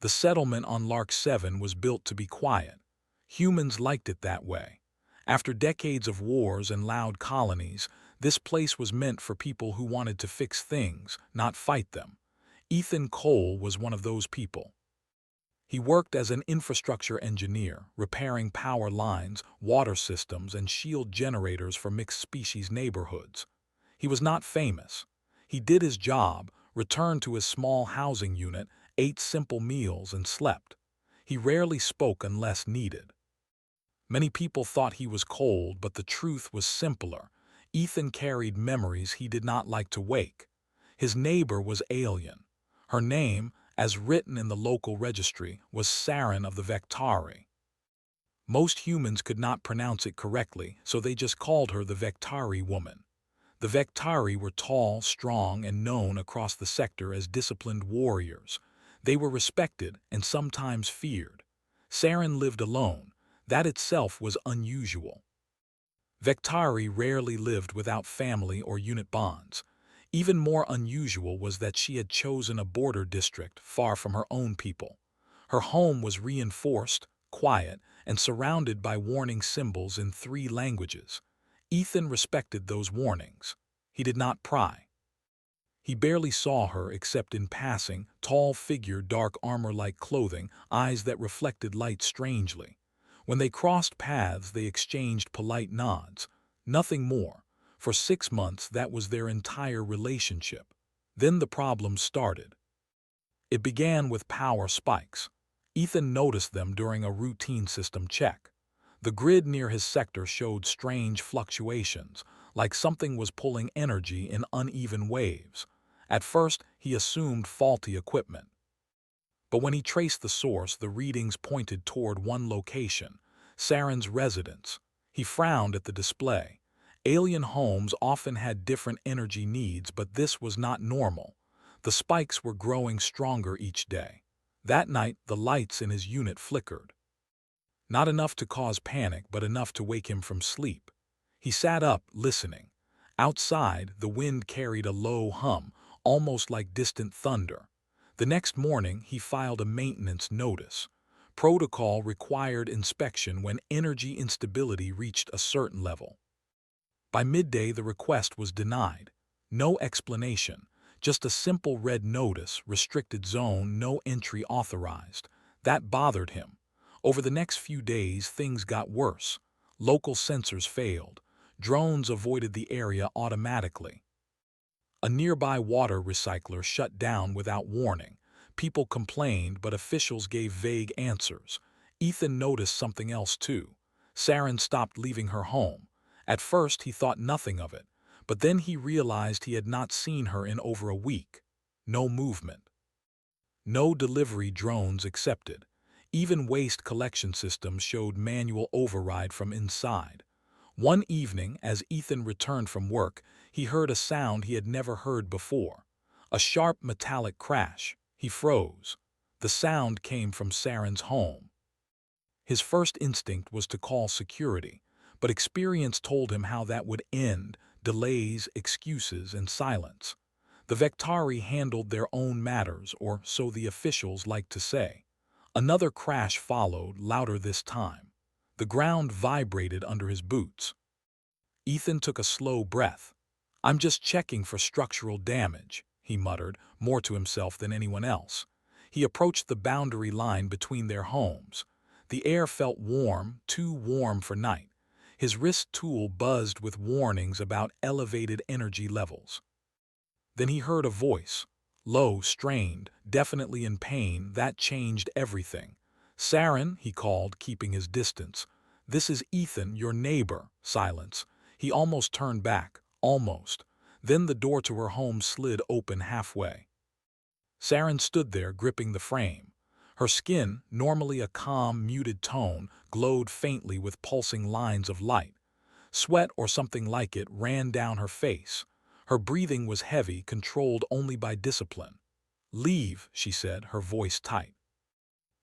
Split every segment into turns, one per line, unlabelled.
The settlement on Lark 7 was built to be quiet. Humans liked it that way. After decades of wars and loud colonies, this place was meant for people who wanted to fix things, not fight them. Ethan Cole was one of those people. He worked as an infrastructure engineer, repairing power lines, water systems, and shield generators for mixed-species neighborhoods. He was not famous. He did his job, returned to his small housing unit, ate simple meals, and slept. He rarely spoke unless needed. Many people thought he was cold, but the truth was simpler. Ethan carried memories he did not like to wake. His neighbor was alien. Her name, as written in the local registry, was Saren of the Vectari. Most humans could not pronounce it correctly, so they just called her the Vectari woman. The Vectari were tall, strong, and known across the sector as disciplined warriors. They were respected and sometimes feared. Saren lived alone. That itself was unusual. Vectari rarely lived without family or unit bonds. Even more unusual was that she had chosen a border district far from her own people. Her home was reinforced, quiet, and surrounded by warning symbols in 3 languages. Ethan respected those warnings. He did not pry. He barely saw her except in passing, tall figure, dark armor-like clothing, eyes that reflected light strangely. When they crossed paths, they exchanged polite nods. Nothing more. For 6 months, that was their entire relationship. Then the problems started. It began with power spikes. Ethan noticed them during a routine system check. The grid near his sector showed strange fluctuations, like something was pulling energy in uneven waves. At first, he assumed faulty equipment. But when he traced the source, the readings pointed toward one location, Saren's residence. He frowned at the display. Alien homes often had different energy needs, but this was not normal. The spikes were growing stronger each day. That night, the lights in his unit flickered. Not enough to cause panic, but enough to wake him from sleep. He sat up, listening. Outside, the wind carried a low hum, almost like distant thunder. The next morning, he filed a maintenance notice. Protocol required inspection when energy instability reached a certain level. By midday, the request was denied. No explanation, just a simple red notice, restricted zone, no entry authorized. That bothered him. Over the next few days, things got worse. Local sensors failed. Drones avoided the area automatically. A nearby water recycler shut down without warning. People complained, but officials gave vague answers. Ethan noticed something else too. Saren stopped leaving her home. At first, he thought nothing of it, but then he realized he had not seen her in over a week. No movement. No delivery drones accepted. Even waste collection systems showed manual override from inside. One evening, as Ethan returned from work, he heard a sound he had never heard before. A sharp metallic crash. He froze. The sound came from Saren's home. His first instinct was to call security, but experience told him how that would end: delays, excuses, and silence. The Vectari handled their own matters, or so the officials liked to say. Another crash followed, louder this time. The ground vibrated under his boots. Ethan took a slow breath. "I'm just checking for structural damage," he muttered, more to himself than anyone else. He approached the boundary line between their homes. The air felt warm, too warm for night. His wrist tool buzzed with warnings about elevated energy levels. Then he heard a voice. Low, strained, definitely in pain. That changed everything. "Saren," he called, keeping his distance. "This is Ethan, your neighbor." Silence. He almost turned back. Almost. Then the door to her home slid open halfway. Saren stood there, gripping the frame. Her skin, normally a calm, muted tone, glowed faintly with pulsing lines of light. Sweat, or something like it, ran down her face. Her breathing was heavy, controlled only by discipline. "Leave," she said, her voice tight.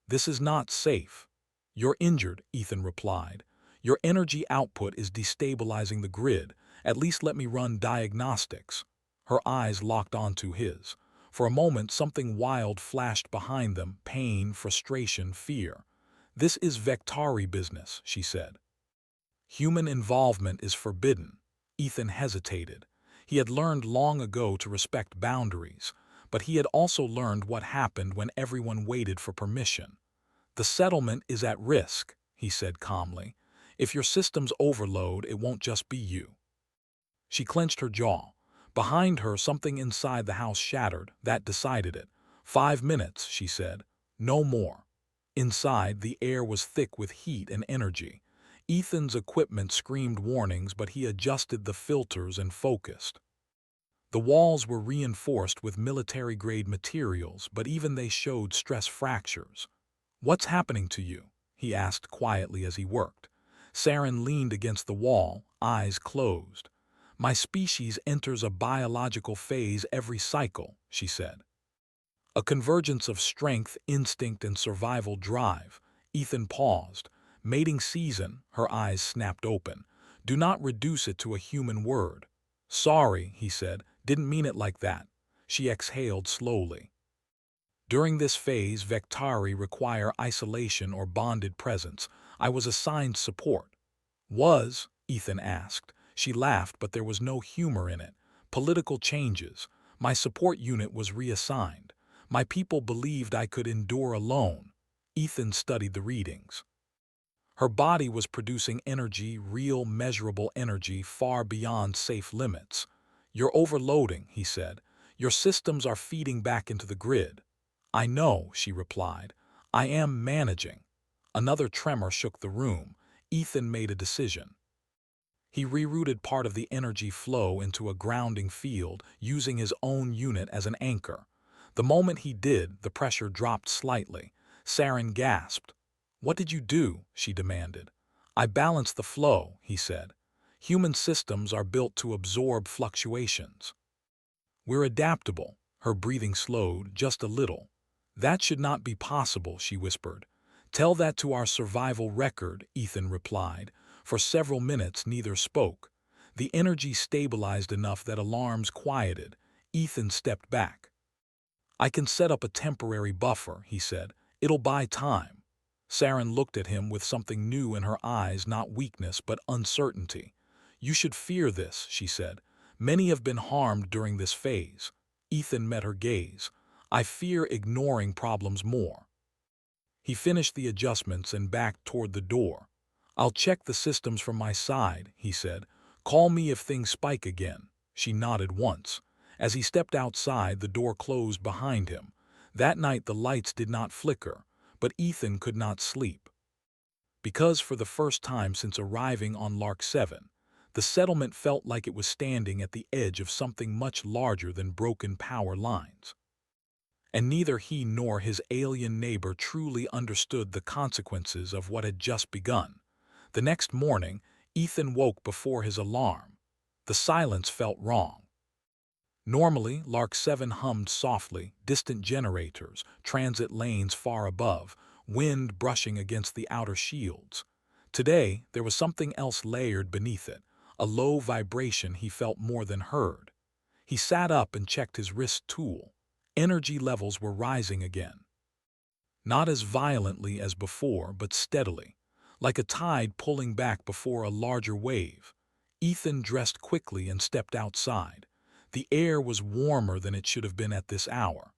"This is not safe." "You're injured," Ethan replied. "Your energy output is destabilizing the grid. At least let me run diagnostics." Her eyes locked onto his. For a moment, something wild flashed behind them, pain, frustration, fear. "This is Vectari business," she said. "Human involvement is forbidden." Ethan hesitated. He had learned long ago to respect boundaries, but he had also learned what happened when everyone waited for permission. "The settlement is at risk," he said calmly. "If your systems overload, it won't just be you." She clenched her jaw. Behind her, something inside the house shattered. That decided it. "5 minutes," she said. "No more." Inside, the air was thick with heat and energy. Ethan's equipment screamed warnings, but he adjusted the filters and focused. The walls were reinforced with military-grade materials, but even they showed stress fractures. "What's happening to you?" he asked quietly as he worked. Saren leaned against the wall, eyes closed. "My species enters a biological phase every cycle," she said. "A convergence of strength, instinct, and survival drive." Ethan paused. "Mating season," her eyes snapped open. "Do not reduce it to a human word." "Sorry," he said. "Didn't mean it like that." She exhaled slowly. "During this phase, Vectari require isolation or bonded presence. I was assigned support." "Was?" Ethan asked. She laughed, but there was no humor in it. "Political changes. My support unit was reassigned. My people believed I could endure alone." Ethan studied the readings. Her body was producing energy, real, measurable energy, far beyond safe limits. "You're overloading," he said. "Your systems are feeding back into the grid." "I know," she replied. "I am managing." Another tremor shook the room. Ethan made a decision. He rerouted part of the energy flow into a grounding field, using his own unit as an anchor. The moment he did, the pressure dropped slightly. Saren gasped. "What did you do?" she demanded. "I balanced the flow," he said. "Human systems are built to absorb fluctuations." "We're adaptable." Her breathing slowed just a little. "That should not be possible," she whispered. "Tell that to our survival record," Ethan replied. For several minutes, neither spoke. The energy stabilized enough that alarms quieted. Ethan stepped back. "I can set up a temporary buffer," he said. "It'll buy time." Saren looked at him with something new in her eyes, not weakness, but uncertainty. "You should fear this," she said. "Many have been harmed during this phase." Ethan met her gaze. "I fear ignoring problems more." He finished the adjustments and backed toward the door. "I'll check the systems from my side," he said. "Call me if things spike again." She nodded once. As he stepped outside, the door closed behind him. That night the lights did not flicker, but Ethan could not sleep. Because for the first time since arriving on Lark 7, the settlement felt like it was standing at the edge of something much larger than broken power lines. And neither he nor his alien neighbor truly understood the consequences of what had just begun. The next morning, Ethan woke before his alarm. The silence felt wrong. Normally, Lark 7 hummed softly, distant generators, transit lanes far above, wind brushing against the outer shields. Today, there was something else layered beneath it, a low vibration he felt more than heard. He sat up and checked his wrist tool. Energy levels were rising again. Not as violently as before, but steadily, like a tide pulling back before a larger wave. Ethan dressed quickly and stepped outside. The air was warmer than it should have been at this hour.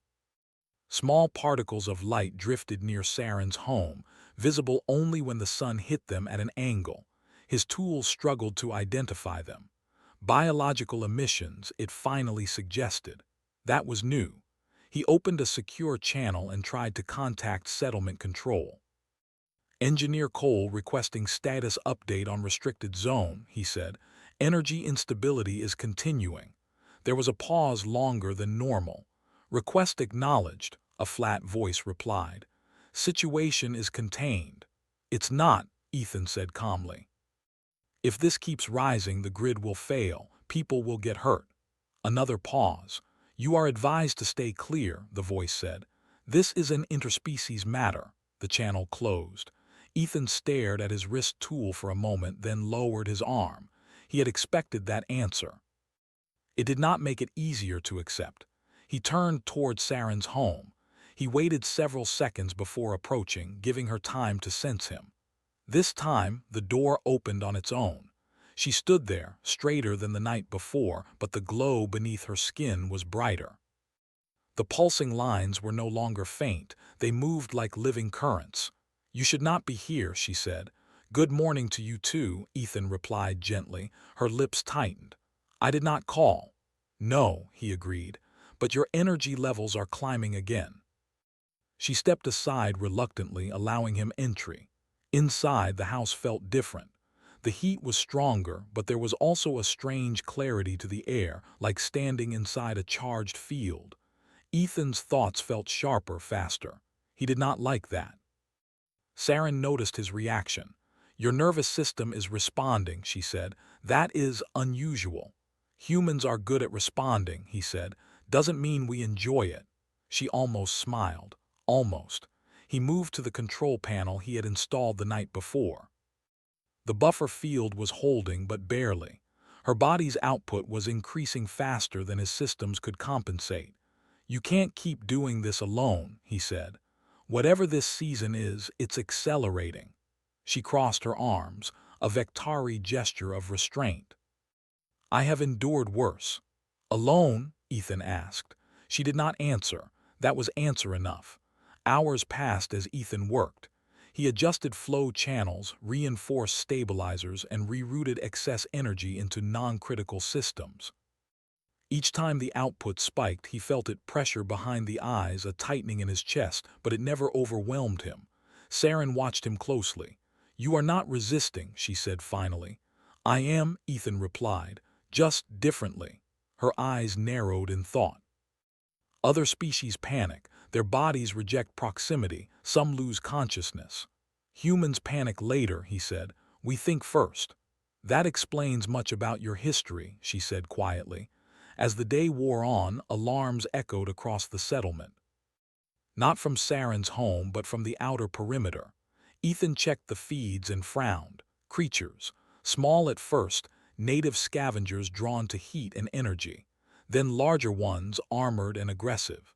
Small particles of light drifted near Saren's home, visible only when the sun hit them at an angle. His tools struggled to identify them. Biological emissions, it finally suggested. That was new. He opened a secure channel and tried to contact settlement control. "Engineer Cole requesting status update on restricted zone," he said. "Energy instability is continuing." There was a pause longer than normal. "Request acknowledged," a flat voice replied. "Situation is contained." "It's not," Ethan said calmly. "If this keeps rising, the grid will fail. People will get hurt." Another pause. "You are advised to stay clear," the voice said. "This is an interspecies matter." The channel closed. Ethan stared at his wrist tool for a moment, then lowered his arm. He had expected that answer. It did not make it easier to accept. He turned toward Saren's home. He waited several seconds before approaching, giving her time to sense him. This time, the door opened on its own. She stood there, straighter than the night before, but the glow beneath her skin was brighter. The pulsing lines were no longer faint, they moved like living currents. "You should not be here," she said. "Good morning to you too," Ethan replied gently. Her lips tightened. "I did not call." "No," he agreed, "but your energy levels are climbing again." She stepped aside reluctantly, allowing him entry. Inside, the house felt different. The heat was stronger, but there was also a strange clarity to the air, like standing inside a charged field. Ethan's thoughts felt sharper, faster. He did not like that. Saren noticed his reaction. "Your nervous system is responding," she said. "That is unusual." "Humans are good at responding," he said. "Doesn't mean we enjoy it." She almost smiled. Almost. He moved to the control panel he had installed the night before. The buffer field was holding, but barely. Her body's output was increasing faster than his systems could compensate. "You can't keep doing this alone," he said. "Whatever this season is, it's accelerating." She crossed her arms, a Vectari gesture of restraint. "I have endured worse." "Alone?" Ethan asked. She did not answer. That was answer enough. Hours passed as Ethan worked. He adjusted flow channels, reinforced stabilizers, and rerouted excess energy into non-critical systems. Each time the output spiked, he felt it pressure behind the eyes, a tightening in his chest, but it never overwhelmed him. Saren watched him closely. "You are not resisting," she said finally. "I am," Ethan replied, "just differently." Her eyes narrowed in thought. "Other species panic. Their bodies reject proximity. Some lose consciousness. Humans panic later," he said. "We think first." "That explains much about your history," she said quietly. As the day wore on, alarms echoed across the settlement. Not from Saren's home, but from the outer perimeter. Ethan checked the feeds and frowned. Creatures. Small at first, native scavengers drawn to heat and energy. Then larger ones, armored and aggressive.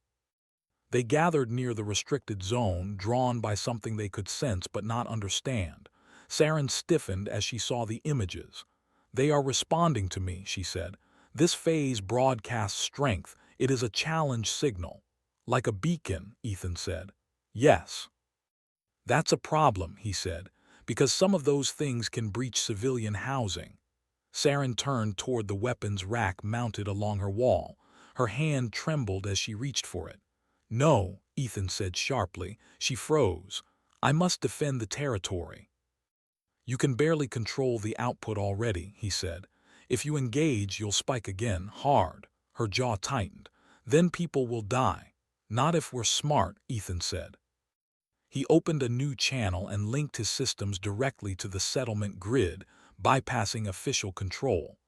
They gathered near the restricted zone, drawn by something they could sense but not understand. Saren stiffened as she saw the images. "They are responding to me," she said. "This phase broadcasts strength. It is a challenge signal." "Like a beacon," Ethan said. "Yes." "That's a problem," he said, "because some of those things can breach civilian housing." Saren turned toward the weapons rack mounted along her wall. Her hand trembled as she reached for it. "No," Ethan said sharply. She froze. "I must defend the territory." "You can barely control the output already," he said. "If you engage, you'll spike again, hard." Her jaw tightened. "Then people will die." "Not if we're smart," Ethan said. He opened a new channel and linked his systems directly to the settlement grid, bypassing official control.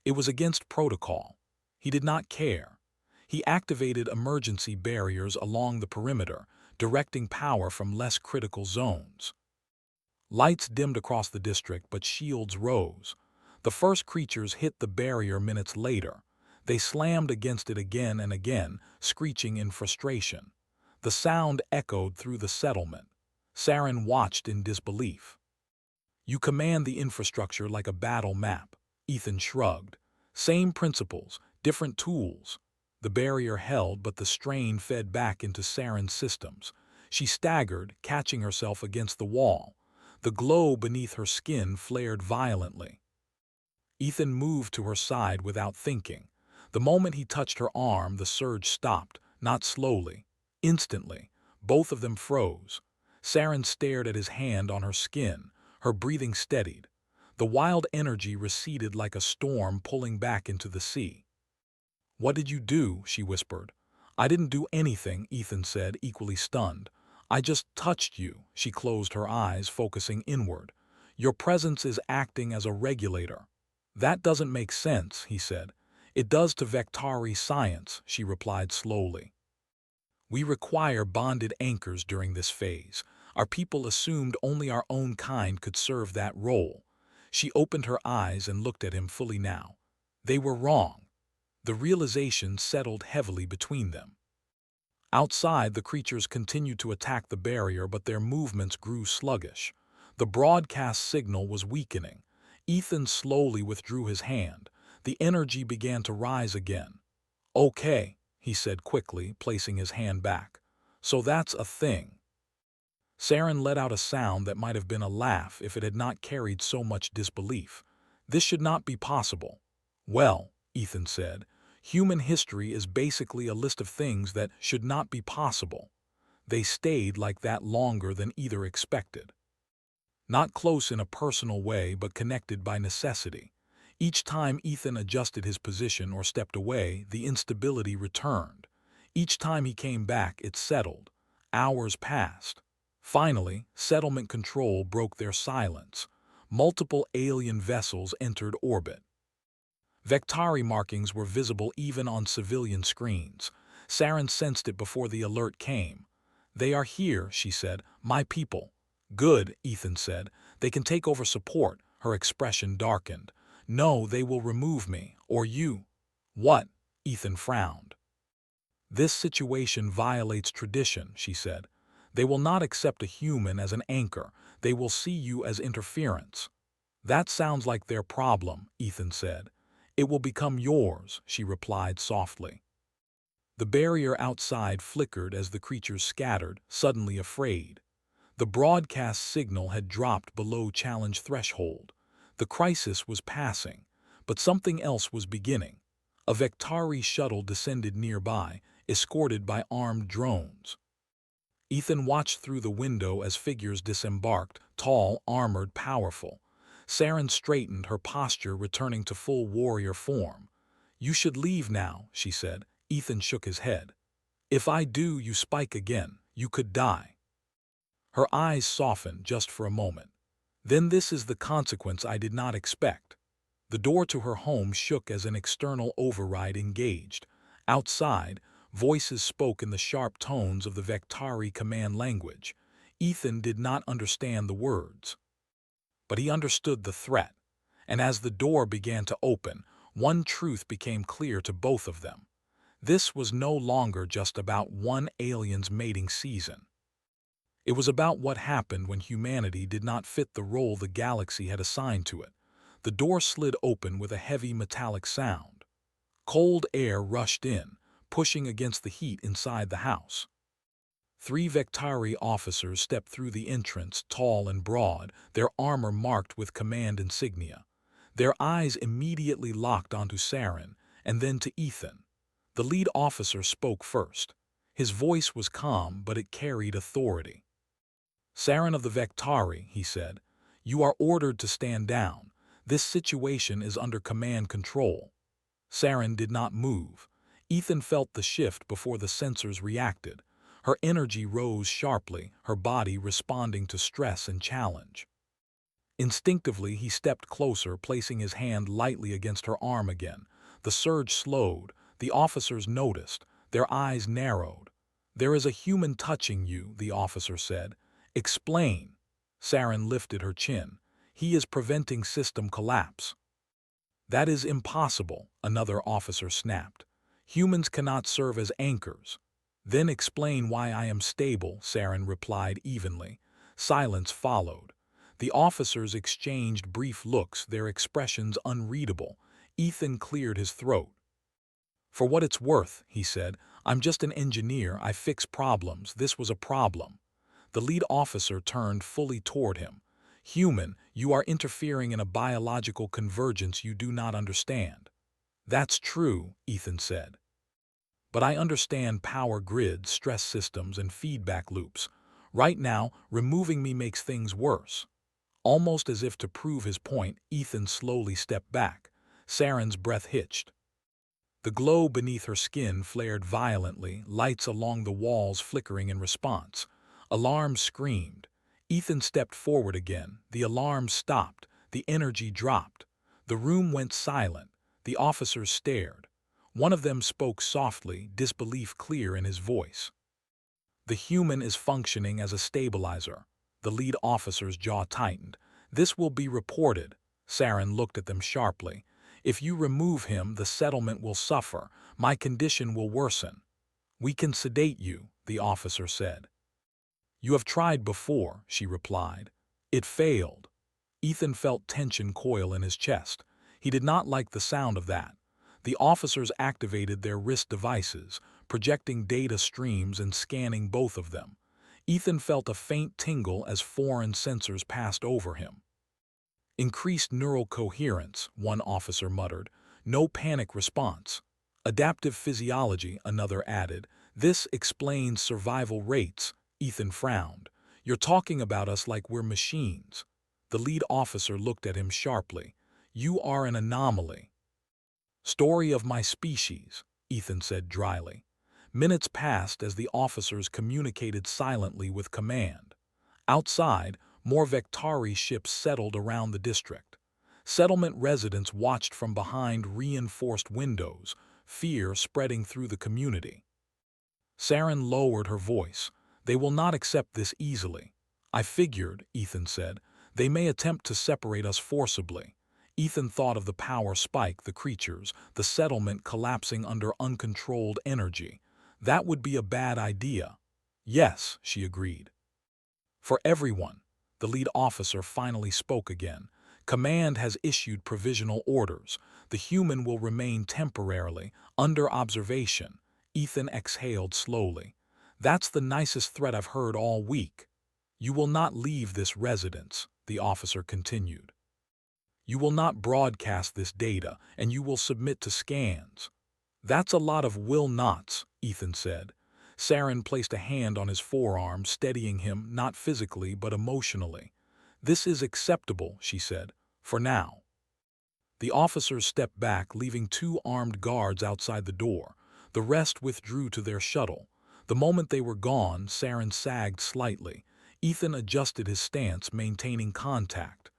It was against protocol. He did not care. He activated emergency barriers along the perimeter, directing power from less critical zones. Lights dimmed across the district, but shields rose. The first creatures hit the barrier minutes later. They slammed against it again and again, screeching in frustration. The sound echoed through the settlement. Saren watched in disbelief. "You command the infrastructure like a battle map." Ethan shrugged. "Same principles, different tools." The barrier held, but the strain fed back into Saren's systems. She staggered, catching herself against the wall. The glow beneath her skin flared violently. Ethan moved to her side without thinking. The moment he touched her arm, the surge stopped, not slowly. Instantly, both of them froze. Saren stared at his hand on her skin. Her breathing steadied. The wild energy receded like a storm pulling back into the sea. "What did you do?" she whispered. "I didn't do anything," Ethan said, equally stunned. "I just touched you." She closed her eyes, focusing inward. "Your presence is acting as a regulator." "That doesn't make sense," he said. "It does to Vectari science," she replied slowly. "We require bonded anchors during this phase. Our people assumed only our own kind could serve that role." She opened her eyes and looked at him fully now. "They were wrong." The realization settled heavily between them. Outside, the creatures continued to attack the barrier, but their movements grew sluggish. The broadcast signal was weakening. Ethan slowly withdrew his hand. The energy began to rise again. "Okay," he said quickly, placing his hand back. "So that's a thing." Saren let out a sound that might have been a laugh if it had not carried so much disbelief. "This should not be possible." "Well," Ethan said, "human history is basically a list of things that should not be possible. They stayed like that longer than either expected. Not close in a personal way, but connected by necessity. Each time Ethan adjusted his position or stepped away, the instability returned. Each time he came back, it settled. Hours passed. Finally, settlement control broke their silence. Multiple alien vessels entered orbit. Vectari markings were visible even on civilian screens. Saren sensed it before the alert came. "They are here," she said. "My people." "Good," Ethan said. "They can take over support." Her expression darkened. "No, they will remove me. Or you." "What?" Ethan frowned. "This situation violates tradition," she said. "They will not accept a human as an anchor. They will see you as interference." "That sounds like their problem," Ethan said. "It will become yours," she replied softly. The barrier outside flickered as the creatures scattered, suddenly afraid. The broadcast signal had dropped below challenge threshold. The crisis was passing, but something else was beginning. A Vectari shuttle descended nearby, escorted by armed drones. Ethan watched through the window as figures disembarked, tall, armored, powerful. Saren straightened, her posture returning to full warrior form. "You should leave now," she said. Ethan shook his head. "If I do, you spike again. You could die." Her eyes softened just for a moment. "Then this is the consequence I did not expect." The door to her home shook as an external override engaged. Outside, voices spoke in the sharp tones of the Vectari command language. Ethan did not understand the words, but he understood the threat. And as the door began to open, one truth became clear to both of them. This was no longer just about one alien's mating season. It was about what happened when humanity did not fit the role the galaxy had assigned to it. The door slid open with a heavy metallic sound. Cold air rushed in, pushing against the heat inside the house. 3 Vectari officers stepped through the entrance, tall and broad, their armor marked with command insignia. Their eyes immediately locked onto Saren, and then to Ethan. The lead officer spoke first. His voice was calm, but it carried authority. "Saren of the Vectari," he said, "you are ordered to stand down. This situation is under command control." Saren did not move. Ethan felt the shift before the sensors reacted. Her energy rose sharply, her body responding to stress and challenge. Instinctively, he stepped closer, placing his hand lightly against her arm again. The surge slowed. The officers noticed. Their eyes narrowed. "There is a human touching you," the officer said. "Explain." Saren lifted her chin. "He is preventing system collapse." "That is impossible," another officer snapped. "Humans cannot serve as anchors." "Then explain why I am stable," Saren replied evenly. Silence followed. The officers exchanged brief looks, their expressions unreadable. Ethan cleared his throat. "For what it's worth," he said, "I'm just an engineer. I fix problems. This was a problem." The lead officer turned fully toward him. "Human, you are interfering in a biological convergence you do not understand." "That's true," Ethan said. "But I understand power grids, stress systems, and feedback loops. Right now, removing me makes things worse." Almost as if to prove his point, Ethan slowly stepped back. Saren's breath hitched. The glow beneath her skin flared violently, lights along the walls flickering in response. Alarms screamed. Ethan stepped forward again. The alarms stopped. The energy dropped. The room went silent. The officers stared. One of them spoke softly, disbelief clear in his voice. "The human is functioning as a stabilizer." The lead officer's jaw tightened. "This will be reported." Saren looked at them sharply. If you remove him, the settlement will suffer. My condition will worsen. We can sedate you, the officer said. You have tried before, she replied. It failed. Ethan felt tension coil in his chest. He did not like the sound of that. The officers activated their wrist devices, projecting data streams and scanning both of them. Ethan felt a faint tingle as foreign sensors passed over him. Increased neural coherence, one officer muttered. No panic response. Adaptive physiology, another added. This explains survival rates. Ethan frowned. You're talking about us like we're machines. The lead officer looked at him sharply. You are an anomaly. Story of my species, Ethan said dryly. Minutes passed as the officers communicated silently with command. Outside, more Vectari ships settled around the district. Settlement residents watched from behind reinforced windows, fear spreading through the community. Saren lowered her voice. They will not accept this easily. I figured, Ethan said, they may attempt to separate us forcibly. Ethan thought of the power spike, the creatures, the settlement collapsing under uncontrolled energy. That would be a bad idea. Yes, she agreed. For everyone, the lead officer finally spoke again. Command has issued provisional orders. The human will remain temporarily under observation. Ethan exhaled slowly. That's the nicest threat I've heard all week. You will not leave this residence, the officer continued. You will not broadcast this data, and you will submit to scans. That's a lot of will nots, Ethan said. Saren placed a hand on his forearm, steadying him not physically but emotionally. This is acceptable, she said, for now. The officers stepped back, leaving 2 armed guards outside the door. The rest withdrew to their shuttle. The moment they were gone, Saren sagged slightly. Ethan adjusted his stance, maintaining contact.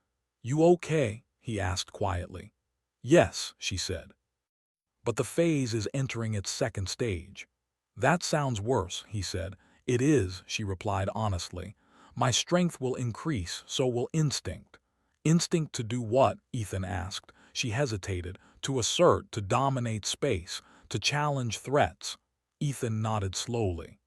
You okay? He asked quietly. Yes, she said. But the phase is entering its second stage. That sounds worse, he said. It is, she replied honestly. My strength will increase, so will instinct. Instinct to do what? Ethan asked. She hesitated. To assert, to dominate space, to challenge threats. Ethan nodded slowly.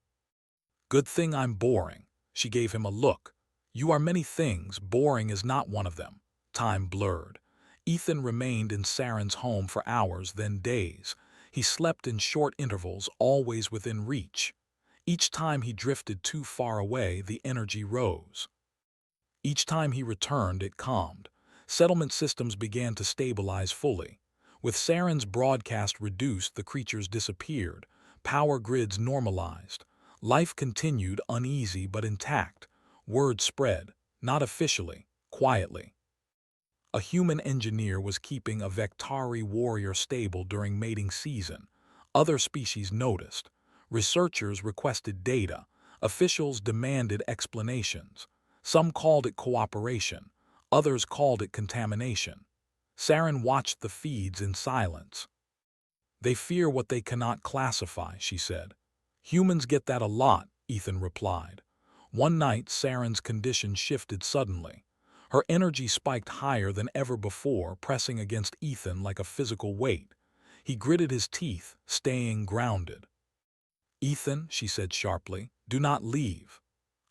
Good thing I'm boring. She gave him a look. You are many things, boring is not one of them. Time blurred. Ethan remained in Saren's home for hours, then days. He slept in short intervals, always within reach. Each time he drifted too far away, the energy rose. Each time he returned, it calmed. Settlement systems began to stabilize fully. With Saren's broadcast reduced, the creatures disappeared. Power grids normalized. Life continued, uneasy but intact. Word spread, not officially, quietly. A human engineer was keeping a Vectari warrior stable during mating season. Other species noticed. Researchers requested data. Officials demanded explanations. Some called it cooperation. Others called it contamination. Saren watched the feeds in silence. They fear what they cannot classify, she said. Humans get that a lot, Ethan replied. One night, Saren's condition shifted suddenly. Her energy spiked higher than ever before, pressing against Ethan like a physical weight. He gritted his teeth, staying grounded. Ethan, she said sharply, do not leave.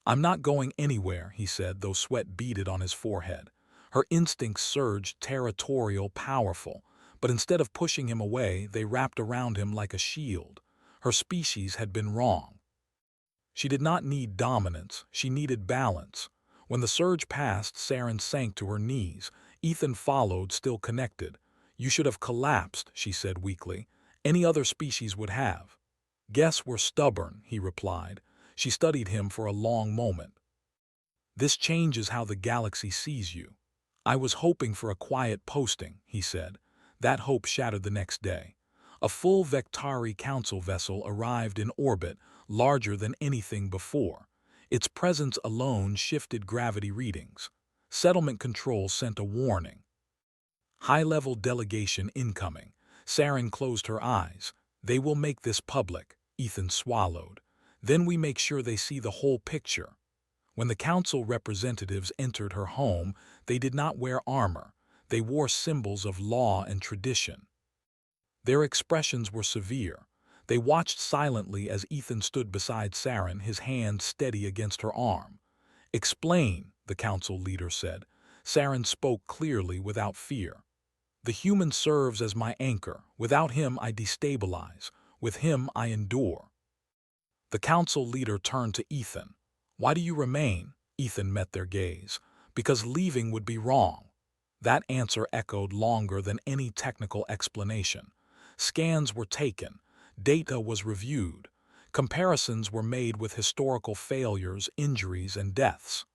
I'm not going anywhere, he said, though sweat beaded on his forehead. Her instincts surged, territorial, powerful, but instead of pushing him away, they wrapped around him like a shield. Her species had been wrong. She did not need dominance, she needed balance. When the surge passed, Saren sank to her knees. Ethan followed, still connected. You should have collapsed, she said weakly. Any other species would have. Guess we're stubborn, he replied. She studied him for a long moment. This changes how the galaxy sees you. I was hoping for a quiet posting, he said. That hope shattered the next day. A full Vectari council vessel arrived in orbit, larger than anything before. Its presence alone shifted gravity readings. Settlement Control sent a warning. High-level delegation incoming. Saren closed her eyes. They will make this public, Ethan swallowed. Then we make sure they see the whole picture. When the council representatives entered her home, they did not wear armor. They wore symbols of law and tradition. Their expressions were severe. They watched silently as Ethan stood beside Saren, his hand steady against her arm. "Explain," the council leader said. Saren spoke clearly without fear. "The human serves as my anchor. Without him I destabilize. With him I endure." The council leader turned to Ethan. "Why do you remain?" Ethan met their gaze. "Because leaving would be wrong." That answer echoed longer than any technical explanation. Scans were taken. Data was reviewed. Comparisons were made with historical failures, injuries, and deaths.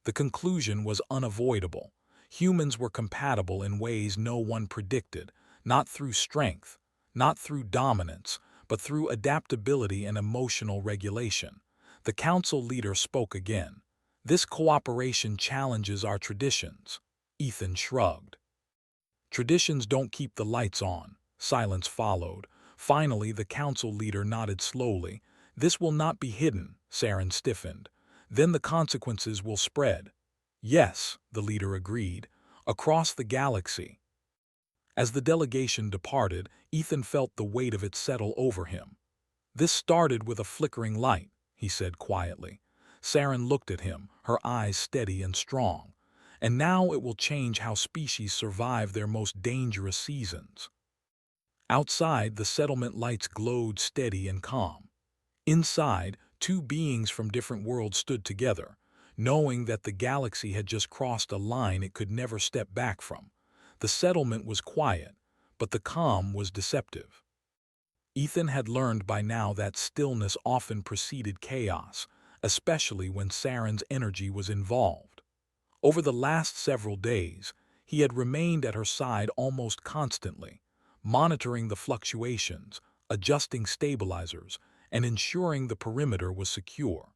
The conclusion was unavoidable. Humans were compatible in ways no one predicted, not through strength, not through dominance, but through adaptability and emotional regulation. The council leader spoke again. "This cooperation challenges our traditions." Ethan shrugged. "Traditions don't keep the lights on." Silence followed. Finally, the council leader nodded slowly. "This will not be hidden." Saren stiffened. "Then the consequences will spread." "Yes," the leader agreed, "across the galaxy." As the delegation departed, Ethan felt the weight of it settle over him. "This started with a flickering light," he said quietly. Saren looked at him, her eyes steady and strong. "And now it will change how species survive their most dangerous seasons." Outside, the settlement lights glowed steady and calm. Inside, two beings from different worlds stood together, knowing that the galaxy had just crossed a line it could never step back from. The settlement was quiet, but the calm was deceptive. Ethan had learned by now that stillness often preceded chaos, especially when Saren's energy was involved. Over the last several days, he had remained at her side almost constantly, monitoring the fluctuations, adjusting stabilizers, and ensuring the perimeter was secure.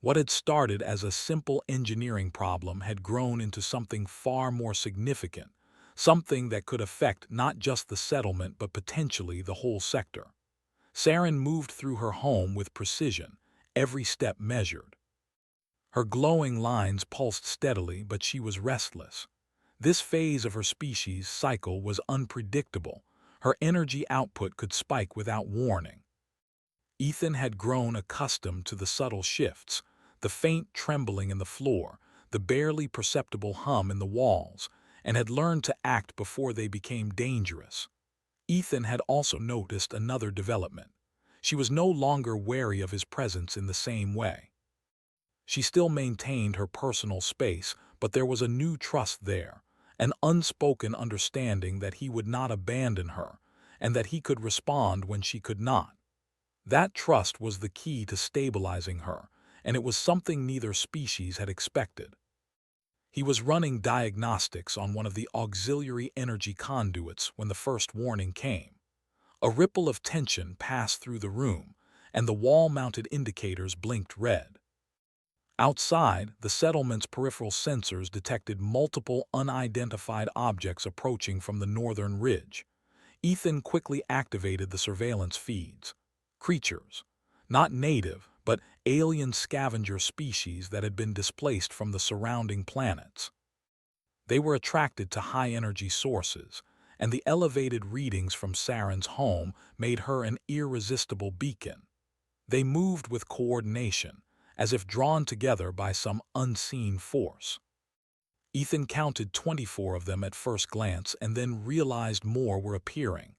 What had started as a simple engineering problem had grown into something far more significant, something that could affect not just the settlement but potentially the whole sector. Saren moved through her home with precision, every step measured. Her glowing lines pulsed steadily, but she was restless. This phase of her species' cycle was unpredictable. Her energy output could spike without warning. Ethan had grown accustomed to the subtle shifts, the faint trembling in the floor, the barely perceptible hum in the walls, and had learned to act before they became dangerous. Ethan had also noticed another development. She was no longer wary of his presence in the same way. She still maintained her personal space, but there was a new trust there, an unspoken understanding that he would not abandon her, and that he could respond when she could not. That trust was the key to stabilizing her, and it was something neither species had expected. He was running diagnostics on one of the auxiliary energy conduits when the first warning came. A ripple of tension passed through the room, and the wall-mounted indicators blinked red. Outside, the settlement's peripheral sensors detected multiple unidentified objects approaching from the northern ridge. Ethan quickly activated the surveillance feeds. Creatures, not native, but alien scavenger species that had been displaced from the surrounding planets. They were attracted to high-energy sources, and the elevated readings from Saren's home made her an irresistible beacon. They moved with coordination, as if drawn together by some unseen force. Ethan counted 24 of them at first glance and then realized more were appearing.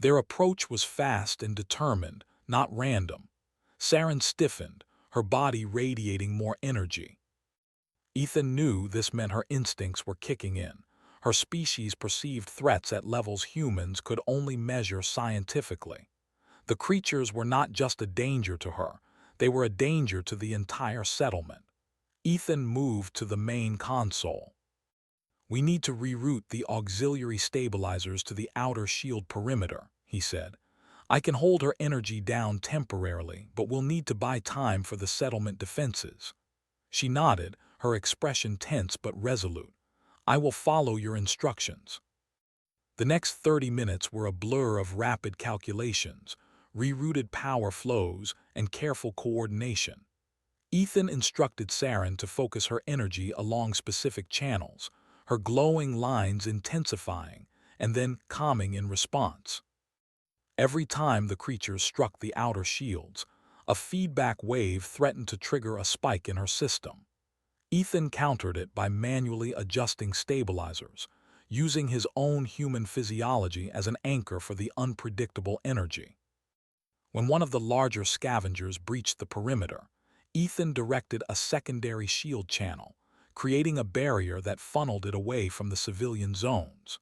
Their approach was fast and determined, not random. Saren stiffened, her body radiating more energy. Ethan knew this meant her instincts were kicking in. Her species perceived threats at levels humans could only measure scientifically. The creatures were not just a danger to her, they were a danger to the entire settlement. Ethan moved to the main console. "We need to reroute the auxiliary stabilizers to the outer shield perimeter," he said. "I can hold her energy down temporarily, but we'll need to buy time for the settlement defenses." She nodded, her expression tense but resolute. "I will follow your instructions." The next 30 minutes were a blur of rapid calculations, rerouted power flows, and careful coordination. Ethan instructed Saren to focus her energy along specific channels, her glowing lines intensifying and then calming in response. Every time the creature struck the outer shields, a feedback wave threatened to trigger a spike in her system. Ethan countered it by manually adjusting stabilizers, using his own human physiology as an anchor for the unpredictable energy. When one of the larger scavengers breached the perimeter, Ethan directed a secondary shield channel, creating a barrier that funneled it away from the civilian zones.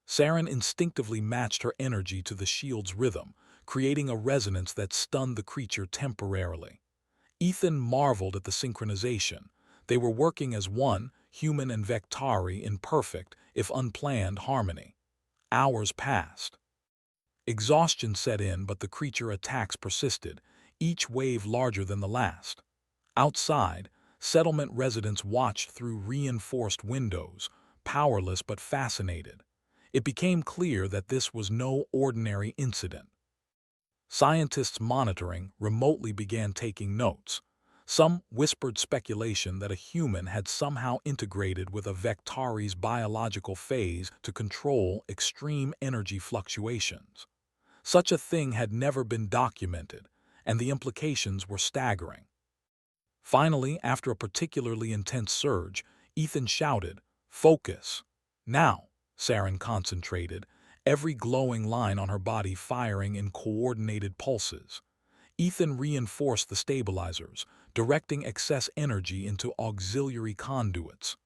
Saren instinctively matched her energy to the shield's rhythm, creating a resonance that stunned the creature temporarily. Ethan marveled at the synchronization. They were working as one, human and Vectari, in perfect, if unplanned, harmony. Hours passed. Exhaustion set in, but the creature attacks persisted, each wave larger than the last. Outside, settlement residents watched through reinforced windows, powerless but fascinated. It became clear that this was no ordinary incident. Scientists monitoring remotely began taking notes. Some whispered speculation that a human had somehow integrated with a Vectari's biological phase to control extreme energy fluctuations. Such a thing had never been documented, and the implications were staggering. Finally, after a particularly intense surge, Ethan shouted, "Focus!" Now, Saren concentrated, every glowing line on her body firing in coordinated pulses. Ethan reinforced the stabilizers, directing excess energy into auxiliary conduits.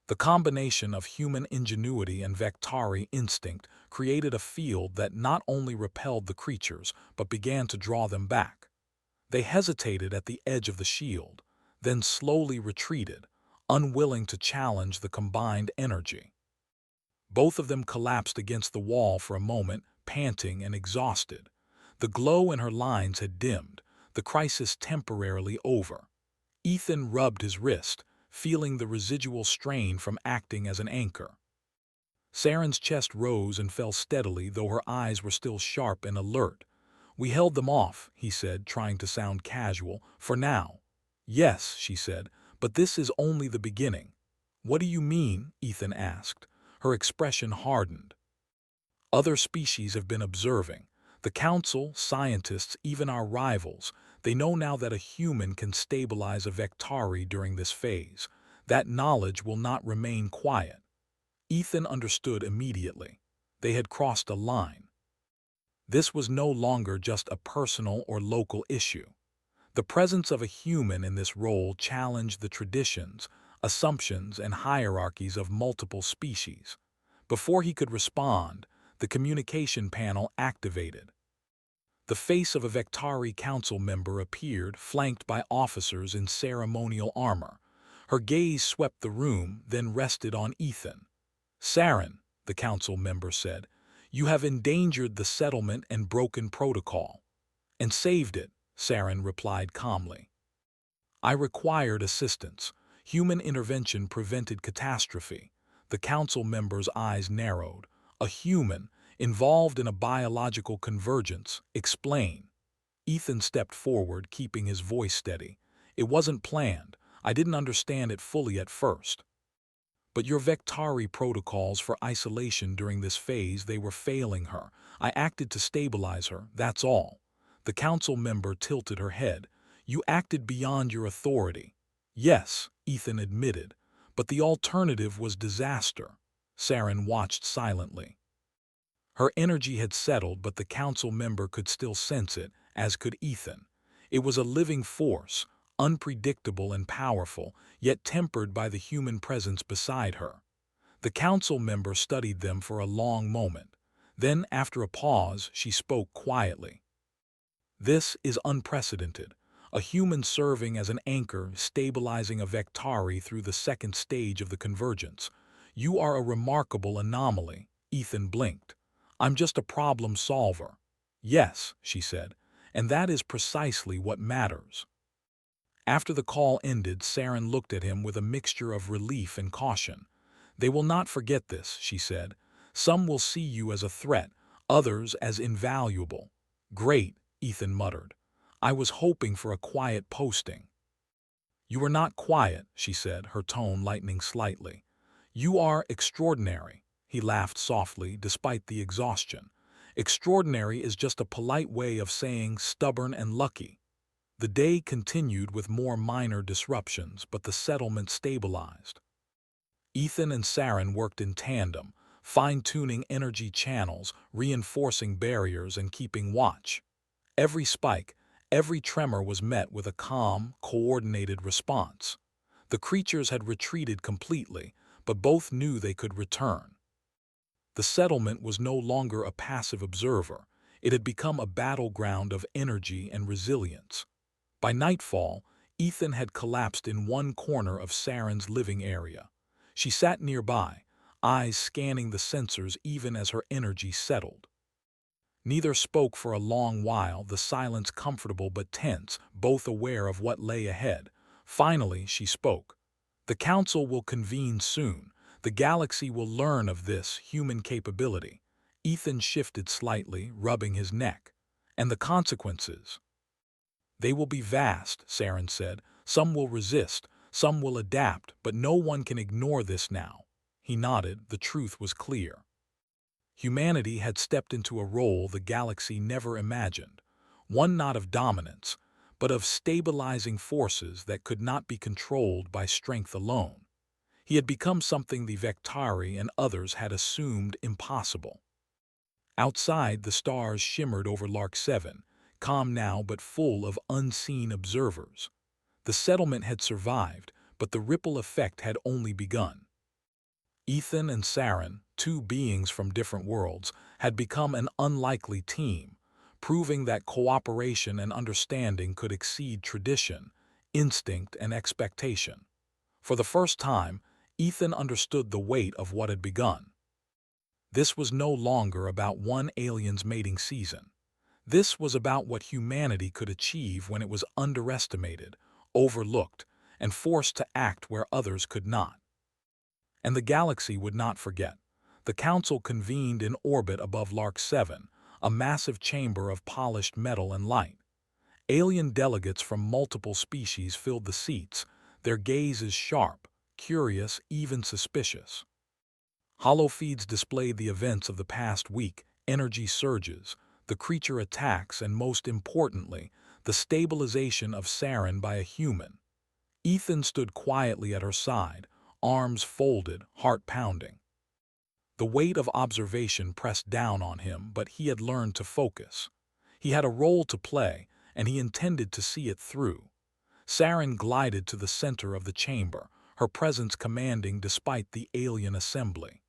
The combination of human ingenuity and Vectari instinct created a field that not only repelled the creatures, but began to draw them back. They hesitated at the edge of the shield, then slowly retreated, unwilling to challenge the combined energy. Both of them collapsed against the wall for a moment, panting and exhausted. The glow in her lines had dimmed, the crisis temporarily over. Ethan rubbed his wrist, feeling the residual strain from acting as an anchor. Saren's chest rose and fell steadily, though her eyes were still sharp and alert. "We held them off," he said, trying to sound casual, "for now." "Yes," she said, "but this is only the beginning." "What do you mean?" Ethan asked. Her expression hardened. "Other species have been observing. The Council, scientists, even our rivals, they know now that a human can stabilize a Vectari during this phase. That knowledge will not remain quiet." Ethan understood immediately. They had crossed a line. This was no longer just a personal or local issue. The presence of a human in this role challenged the traditions, assumptions, and hierarchies of multiple species. Before he could respond, the communication panel activated. The face of a Vectari council member appeared, flanked by officers in ceremonial armor. Her gaze swept the room, then rested on Ethan. "Saren," the council member said, "you have endangered the settlement and broken protocol." "And saved it," Saren replied calmly. "I required assistance. Human intervention prevented catastrophe." The council member's eyes narrowed. "A human, involved in a biological convergence. Explain." Ethan stepped forward, keeping his voice steady. "It wasn't planned. I didn't understand it fully at first. But your Vectari protocols for isolation during this phase, they were failing her. I acted to stabilize her, that's all." The council member tilted her head. "You acted beyond your authority." "Yes," Ethan admitted, "but the alternative was disaster." Saren watched silently. Her energy had settled, but the council member could still sense it, as could Ethan. It was a living force, unpredictable and powerful, yet tempered by the human presence beside her. The council member studied them for a long moment. Then, after a pause, she spoke quietly. "This is unprecedented. A human serving as an anchor, stabilizing a Vectari through the second stage of the convergence. You are a remarkable anomaly." Ethan blinked. "I'm just a problem solver." "Yes," she said, "and that is precisely what matters." After the call ended, Saren looked at him with a mixture of relief and caution. "They will not forget this," she said. "Some will see you as a threat, others as invaluable." "Great," Ethan muttered. "I was hoping for a quiet posting." "You were not quiet," she said, her tone lightening slightly. "You are extraordinary," he laughed softly despite the exhaustion. "Extraordinary is just a polite way of saying stubborn and lucky." The day continued with more minor disruptions, but the settlement stabilized. Ethan and Saren worked in tandem, fine-tuning energy channels, reinforcing barriers, and keeping watch. Every spike, every tremor was met with a calm, coordinated response. The creatures had retreated completely, but both knew they could return. The settlement was no longer a passive observer. It had become a battleground of energy and resilience. By nightfall, Ethan had collapsed in one corner of Saren's living area. She sat nearby, eyes scanning the sensors even as her energy settled. Neither spoke for a long while, the silence comfortable but tense, both aware of what lay ahead. Finally, she spoke. "The Council will convene soon. The galaxy will learn of this human capability." Ethan shifted slightly, rubbing his neck. "And the consequences?" "They will be vast," Saren said. "Some will resist, some will adapt, but no one can ignore this now." He nodded. The truth was clear. Humanity had stepped into a role the galaxy never imagined, one not of dominance, but of stabilizing forces that could not be controlled by strength alone. He had become something the Vectari and others had assumed impossible. Outside, the stars shimmered over Lark 7, calm now but full of unseen observers. The settlement had survived, but the ripple effect had only begun. Ethan and Saren, two beings from different worlds, had become an unlikely team, proving that cooperation and understanding could exceed tradition, instinct, and expectation. For the first time, Ethan understood the weight of what had begun. This was no longer about one alien's mating season. This was about what humanity could achieve when it was underestimated, overlooked, and forced to act where others could not. And the galaxy would not forget. The Council convened in orbit above Lark 7, a massive chamber of polished metal and light. Alien delegates from multiple species filled the seats, their gazes sharp, curious, even suspicious. Holofeeds displayed the events of the past week, energy surges, the creature attacks, and most importantly, the stabilization of Saren by a human. Ethan stood quietly at her side, arms folded, heart pounding. The weight of observation pressed down on him, but he had learned to focus. He had a role to play, and he intended to see it through. Saren glided to the center of the chamber, her presence commanding despite the alien assembly.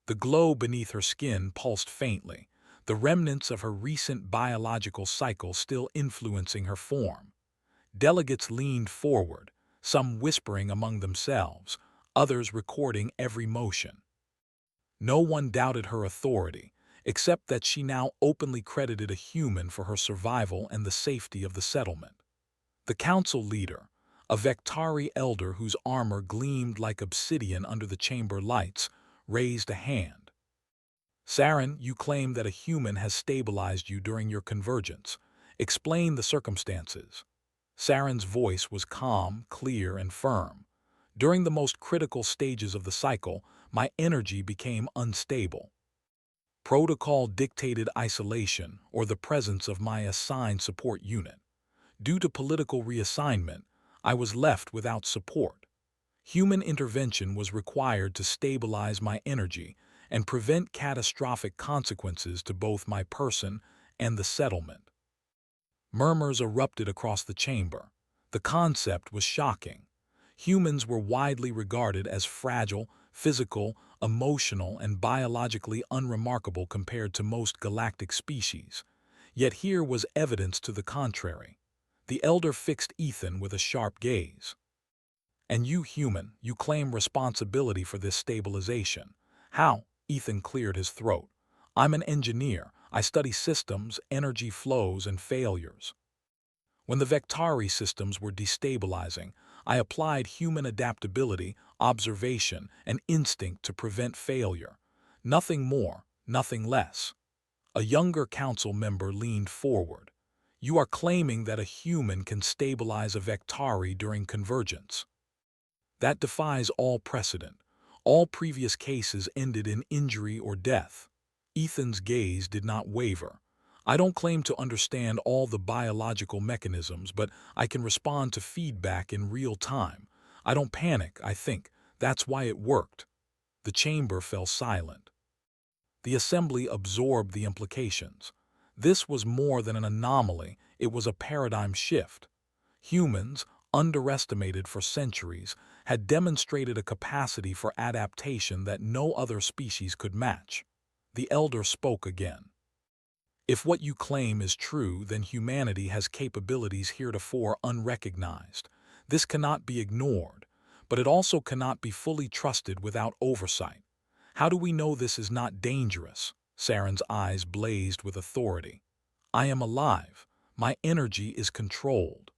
The glow beneath her skin pulsed faintly, the remnants of her recent biological cycle still influencing her form. Delegates leaned forward, some whispering among themselves, others recording every motion. No one doubted her authority, except that she now openly credited a human for her survival and the safety of the settlement. The council leader, a Vectari elder whose armor gleamed like obsidian under the chamber lights, raised a hand. "Saren, you claim that a human has stabilized you during your convergence. Explain the circumstances." Saren's voice was calm, clear, and firm. "During the most critical stages of the cycle, my energy became unstable. Protocol dictated isolation or the presence of my assigned support unit. Due to political reassignment, I was left without support. Human intervention was required to stabilize my energy and prevent catastrophic consequences to both my person and the settlement." Murmurs erupted across the chamber. The concept was shocking. Humans were widely regarded as fragile, physical, emotional, and biologically unremarkable compared to most galactic species. Yet here was evidence to the contrary. The elder fixed Ethan with a sharp gaze. "And you, human, you claim responsibility for this stabilization. How?" Ethan cleared his throat. "I'm an engineer. I study systems, energy flows, and failures. When the Vectari systems were destabilizing, I applied human adaptability, observation, and instinct to prevent failure. Nothing more, nothing less." A younger council member leaned forward. "You are claiming that a human can stabilize a Vectari during convergence. That defies all precedent. All previous cases ended in injury or death. Ethan's gaze did not waver. I don't claim to understand all the biological mechanisms, but I can respond to feedback in real time. I don't panic, I think. That's why it worked. The chamber fell silent. The assembly absorbed the implications. This was more than an anomaly, it was a paradigm shift. Humans, underestimated for centuries, had demonstrated a capacity for adaptation that no other species could match. The elder spoke again. If what you claim is true, then humanity has capabilities heretofore unrecognized. This cannot be ignored, but it also cannot be fully trusted without oversight. How do we know this is not dangerous? Saren's eyes blazed with authority. I am alive. My energy is controlled.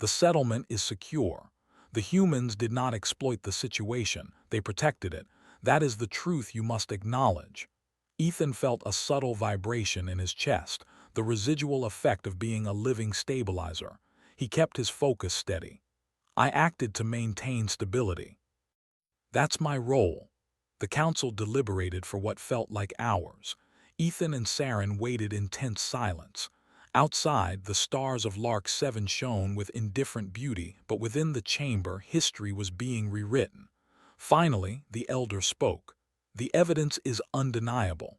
The settlement is secure. The humans did not exploit the situation, they protected it. That is the truth you must acknowledge. Ethan felt a subtle vibration in his chest, the residual effect of being a living stabilizer. He kept his focus steady. I acted to maintain stability. That's my role. The council deliberated for what felt like hours. Ethan and Saren waited in tense silence. Outside, the stars of Lark 7 shone with indifferent beauty, but within the chamber, history was being rewritten. Finally, the elder spoke. The evidence is undeniable.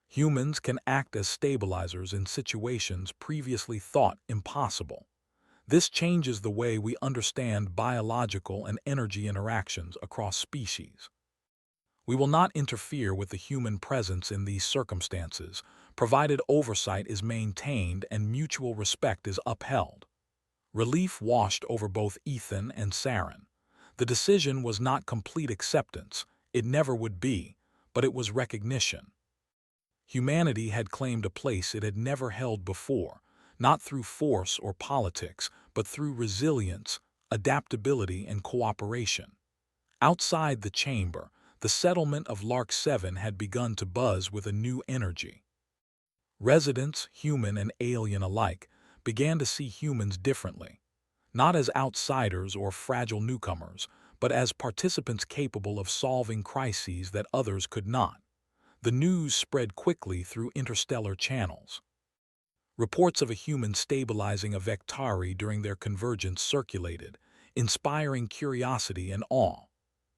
Humans can act as stabilizers in situations previously thought impossible. This changes the way we understand biological and energy interactions across species. We will not interfere with the human presence in these circumstances, provided oversight is maintained and mutual respect is upheld. Relief washed over both Ethan and Saren. The decision was not complete acceptance, it never would be, but it was recognition. Humanity had claimed a place it had never held before, not through force or politics, but through resilience, adaptability, and cooperation. Outside the chamber, the settlement of Lark 7 had begun to buzz with a new energy. Residents, human and alien alike, began to see humans differently, not as outsiders or fragile newcomers, but as participants capable of solving crises that others could not. The news spread quickly through interstellar channels. Reports of a human stabilizing a Vectari during their convergence circulated, inspiring curiosity and awe.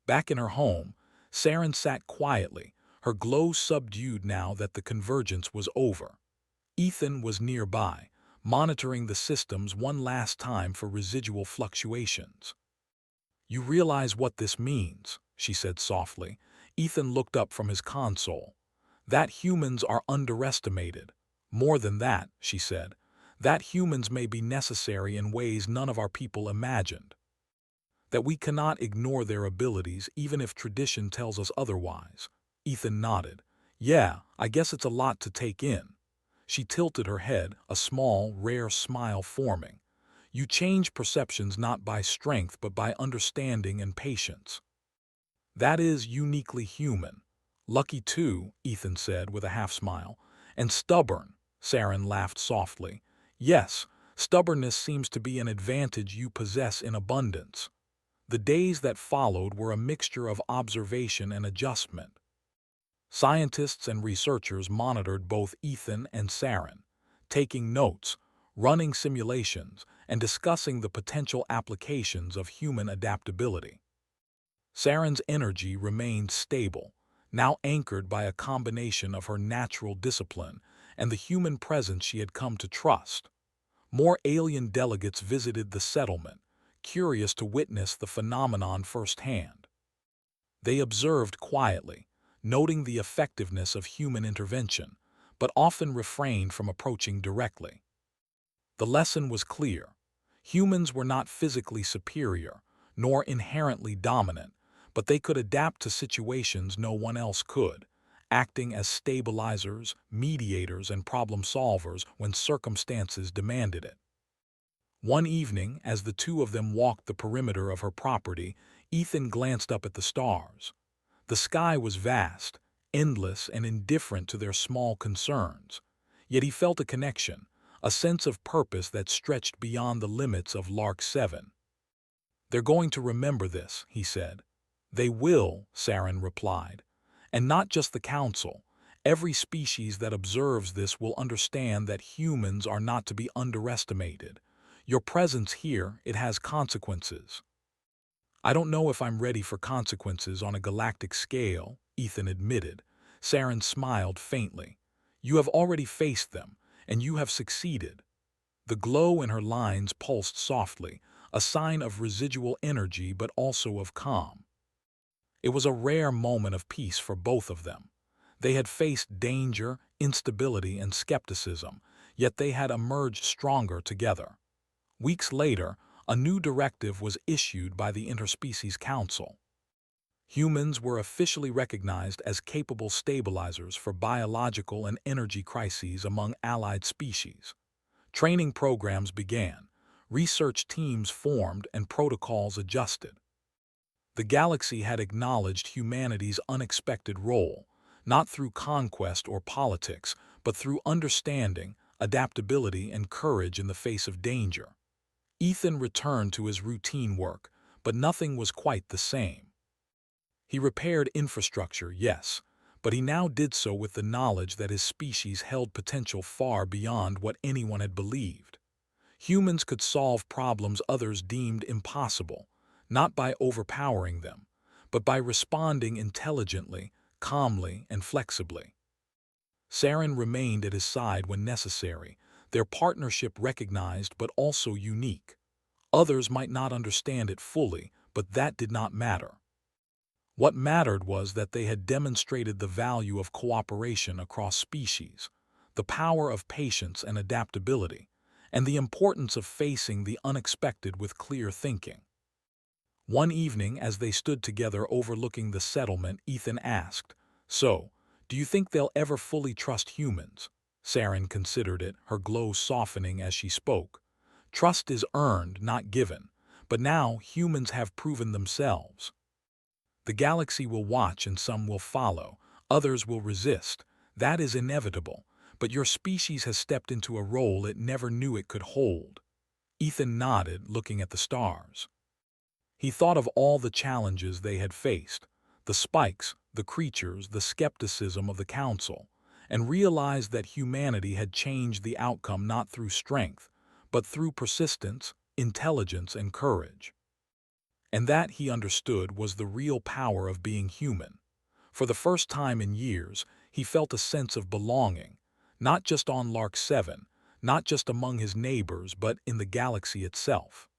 Back in her home, Saren sat quietly, her glow subdued now that the convergence was over. Ethan was nearby, monitoring the systems one last time for residual fluctuations. You realize what this means, she said softly. Ethan looked up from his console. That humans are underestimated. More than that, she said, that humans may be necessary in ways none of our people imagined. That we cannot ignore their abilities even if tradition tells us otherwise. Ethan nodded. Yeah, I guess it's a lot to take in. She tilted her head, a small, rare smile forming. You change perceptions not by strength but by understanding and patience. That is uniquely human. Lucky too, Ethan said with a half-smile. And stubborn, Saren laughed softly. Yes, stubbornness seems to be an advantage you possess in abundance. The days that followed were a mixture of observation and adjustment. Scientists and researchers monitored both Ethan and Saren, taking notes, running simulations, and discussing the potential applications of human adaptability. Saren's energy remained stable, now anchored by a combination of her natural discipline and the human presence she had come to trust. More alien delegates visited the settlement, curious to witness the phenomenon firsthand. They observed quietly, noting the effectiveness of human intervention, but often refrained from approaching directly. The lesson was clear. Humans were not physically superior, nor inherently dominant, but they could adapt to situations no one else could, acting as stabilizers, mediators, and problem solvers when circumstances demanded it. One evening, as the two of them walked the perimeter of her property, Ethan glanced up at the stars. The sky was vast, endless, and indifferent to their small concerns. Yet he felt a connection, a sense of purpose that stretched beyond the limits of Lark 7. They're going to remember this, he said. They will, Saren replied. And not just the Council. Every species that observes this will understand that humans are not to be underestimated. Your presence here, it has consequences. I don't know if I'm ready for consequences on a galactic scale, Ethan admitted. Saren smiled faintly. You have already faced them, and you have succeeded. The glow in her lines pulsed softly, a sign of residual energy but also of calm. It was a rare moment of peace for both of them. They had faced danger, instability, and skepticism, yet they had emerged stronger together. Weeks later, a new directive was issued by the Interspecies Council. Humans were officially recognized as capable stabilizers for biological and energy crises among allied species. Training programs began, research teams formed, and protocols adjusted. The galaxy had acknowledged humanity's unexpected role, not through conquest or politics, but through understanding, adaptability, and courage in the face of danger. Ethan returned to his routine work, but nothing was quite the same. He repaired infrastructure, yes, but he now did so with the knowledge that his species held potential far beyond what anyone had believed. Humans could solve problems others deemed impossible, not by overpowering them, but by responding intelligently, calmly, and flexibly. Saren remained at his side when necessary, their partnership recognized but also unique. Others might not understand it fully, but that did not matter. What mattered was that they had demonstrated the value of cooperation across species, the power of patience and adaptability, and the importance of facing the unexpected with clear thinking. One evening, as they stood together overlooking the settlement, Ethan asked, "So, do you think they'll ever fully trust humans?" Saren considered it, her glow softening as she spoke. Trust is earned, not given, but now humans have proven themselves. The galaxy will watch and some will follow, others will resist. That is inevitable, but your species has stepped into a role it never knew it could hold. Ethan nodded, looking at the stars. He thought of all the challenges they had faced, the spikes, the creatures, the skepticism of the Council, and realized that humanity had changed the outcome not through strength, but through persistence, intelligence, and courage. And that, he understood, was the real power of being human. For the first time in years, he felt a sense of belonging, not just on Lark 7, not just among his neighbors, but in the galaxy itself.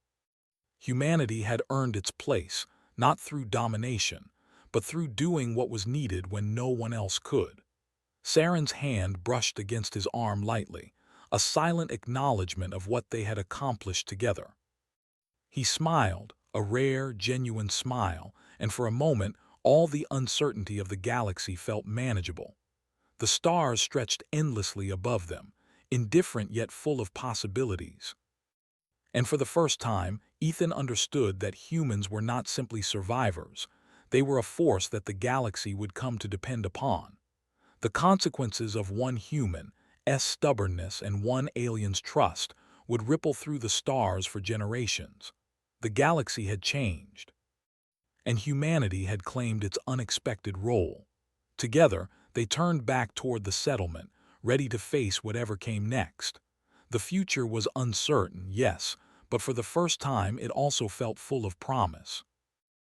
Humanity had earned its place, not through domination, but through doing what was needed when no one else could. Saren's hand brushed against his arm lightly, a silent acknowledgement of what they had accomplished together. He smiled, a rare, genuine smile, and for a moment, all the uncertainty of the galaxy felt manageable. The stars stretched endlessly above them, indifferent yet full of possibilities. And for the first time, Ethan understood that humans were not simply survivors. They were a force that the galaxy would come to depend upon. The consequences of one human's stubbornness and one alien's trust would ripple through the stars for generations. The galaxy had changed, and humanity had claimed its unexpected role. Together, they turned back toward the settlement, ready to face whatever came next. The future was uncertain, yes, but for the first time it also felt full of promise.